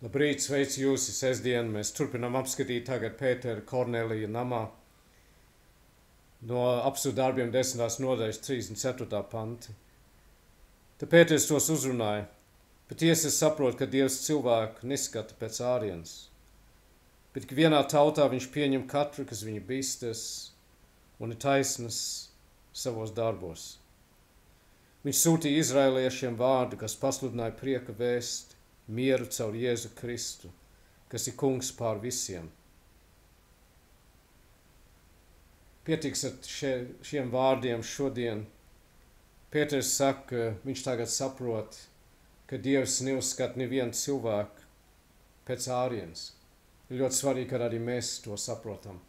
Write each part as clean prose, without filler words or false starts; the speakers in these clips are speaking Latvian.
Labrīt, sveicu jūs sestdien. Mēs turpinām apskatīt tagad Pētera Kornelija namā no apstu darbiem 10. nodaļas 34. panti. Te Pēters tos uzrunāja. Patiesi es saprotu, ka Dievs cilvēku neskata pēc ārienes, bet ka vienā tautā viņš pieņem katru, kas viņu bīstas un ir taisnas savos darbos. Viņš sūtīja izraeliešiem vārdu, kas pasludināja prieka vēsti, mieru caur Jēzu Kristu, kas ir kungs pār visiem. Pietiks ar šiem vārdiem šodien. Pēters saka, viņš tagad saprot, ka Dievs neuzskata nevienu cilvēku pēc ārienes. Ir ļoti svarīgi, ka arī mēs to saprotam.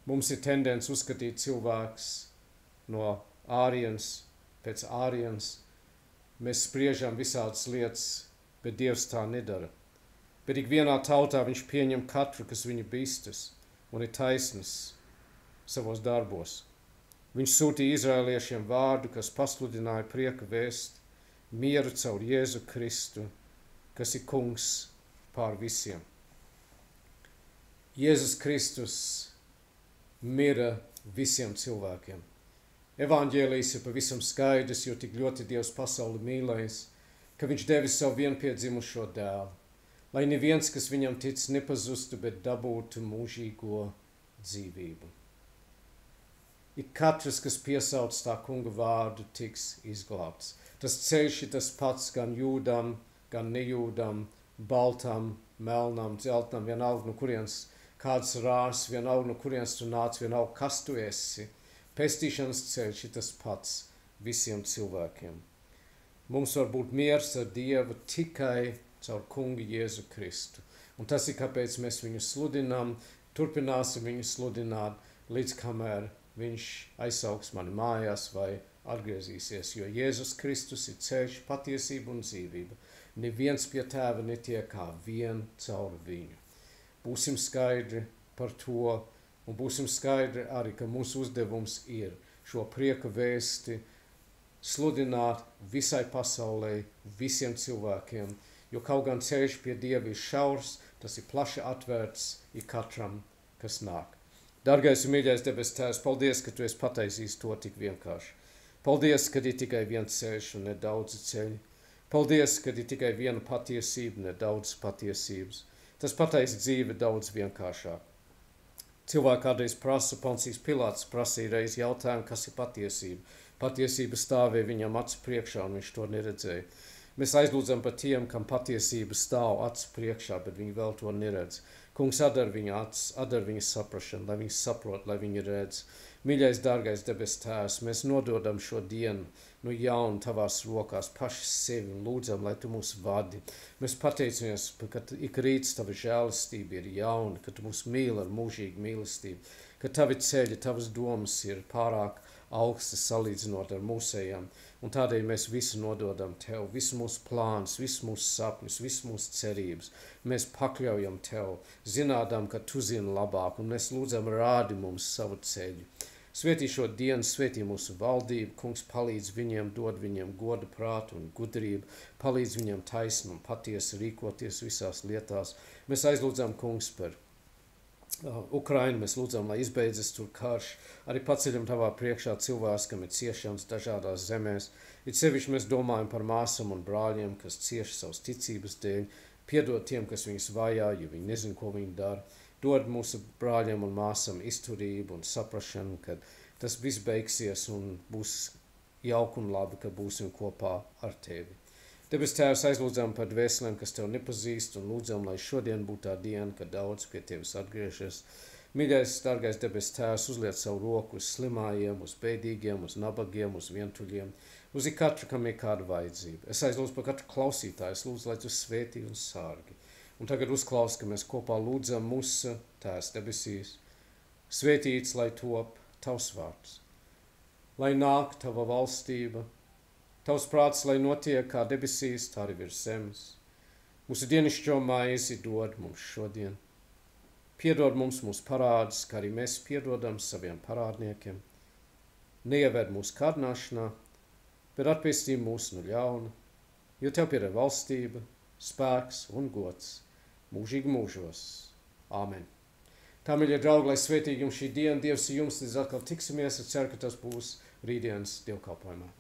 Mums ir tendence uzskatīt cilvēks no ārienes, pēc ārienes. Mēs spriežam visādas lietas, bet Dievs tā nedara. Bet ikvienā tautā viņš pieņem katru, kas viņu bīstas un ir taisnas savos darbos. Viņš sūtīja izraeliešiem vārdu, kas pasludināja prieka vēsti, mieru caur Jēzu Kristu, kas ir kungs pār visiem. Jēzus Kristus mira visiem cilvēkiem. Evanģēlijs ir pavisam skaidrs, jo tik ļoti Dievs pasauli mīlējis, ka viņš devis savu vienpiedzimušo dēlu, lai neviens, kas viņam tic, nepazustu, bet dabūtu mūžīgo dzīvību. Ik katrs, kas piesauc tā kunga vārdu, tiks izglābts. Tas ceļš ir tas pats gan jūdam, gan nejūdam, baltam, melnam, dzeltenam, vienalga no kurienes kāds rās, vienalga no kurienes tu nāc, vienalga kas tu esi. Pestīšanas ceļš ir tas pats visiem cilvēkiem. Mums var būt miers ar Dievu tikai caur kungu Jēzu Kristu. Un tas ir, kāpēc mēs viņu sludinām, turpināsim viņu sludināt, līdz kamēr viņš aizsauks mani mājās vai atgriezīsies, jo Jēzus Kristus ir ceļš, patiesība un dzīvība. Neviens pie tēva netiek kā vien caur viņu. Būsim skaidri par to, un būsim skaidri arī, ka mūsu uzdevums ir šo prieka vēsti sludināt visai pasaulē, visiem cilvēkiem, jo kaut gan ceļš pie Dieva ir šaurs, tas ir plaši atvērts ik katram, kas nāk. Dargais un mīļais debes Tēvs, paldies, ka tu esi pataisījis to tik vienkārši. Paldies, ka ir tikai viens ceļš un ne daudzi ceļi. Paldies, ka ir tikai viena patiesība, ne daudz patiesības. Tas pataisa dzīve daudz vienkāršāk. Cilvēki kādreiz prasa, Poncijs Pilāts prasīja reiz jautājumu, kas ir patiesība. Patiesība stāvēja viņam acu priekšā un viņš to neredzēja. Mēs aizlūdzam par tiem, kam patiesība stāv acu priekšā, bet viņi vēl to neredz. Kungs atdar viņa acis, atdar viņa saprašanu, lai viņi saprot, lai viņi redz. Mīļais, dārgais debes Tēvs, mēs nododam šo dienu no jauna tavās rokās paši sevi un lūdzam, lai tu mūs vadi. Mēs pateicamies, ka ik rīts tava žēlastība ir jauna, ka tu mūs mīli ar mūžīgu mīlestību, ka tavi ceļi, tavas domas ir pārāk augstas salīdzinot ar mūsējām. Un tādēļ mēs visu nododam tev, visu mūsu plāns, visu mūsu sapņus, visu mūsu cerības. Mēs pakļaujam tev, zinādam, ka tu zini labāk, un mēs lūdzam rādi mums savu ceļu. Svētī šo dienu, svētī mūsu valdību, kungs palīdz viņiem, dod viņiem godu, prātu un gudrību, palīdz viņiem taisni un patiesi rīkoties visās lietās. Mēs aizlūdzam, kungs, par Ukrainu, mēs lūdzam, lai izbeidzas tur karš, arī paceļam tavā priekšā cilvēks, kam ir ciešanas dažādās zemēs. It sevišķi mēs domājam par māsam un brāļiem, kas cieši savas ticības dēļ, piedod tiem, kas viņus vajā, jo viņi nezin, ko viņi dara. Dod mūsu brāļiem un māsam izturību un saprašanu, kad tas viss beigsies un būs jauki un labi, ka būsim kopā ar tevi. Debes Tēvs, aizlūdzam par dvēselēm, kas tev nepazīst, un lūdzam, lai šodien būtu tā diena, kad daudz pie tevis atgriežas. Mīļais, dārgais debes Tēvs, uzliec savu roku uz slimājiem, uz bēdīgiem, uz nabagiem, uz vientuļiem, uz ikatru, kam ir kāda vajadzība. Es aizlūdzu par katru klausītāju, es lūdzu, lai tu svētī un sārgi. Un tagad uzklaus, ka mēs kopā lūdzam mūsu Tēvs debesīs. Svētīts, lai top tavs vārds, lai nāk tava valstība, tavs prāts, lai notiek kā debesīs, tā arī virs zemes. Mūsu dienišķo maizi dod mums šodien. Piedod mums mūsu parādus, kā arī mēs piedodam saviem parādniekiem. Neieved mūsu kārdināšanā, bet atpestī mūs no ļauna, jo tev pieder valstība, spēks un gods mūžīgi mūžos. Āmen. Tā, mīļie draugi, lai svētīgi jums šī diena, Dievs ir jums, līdz atkal tiksimies. Es ceru, ka tas būs rītdienas dievkalpojumā.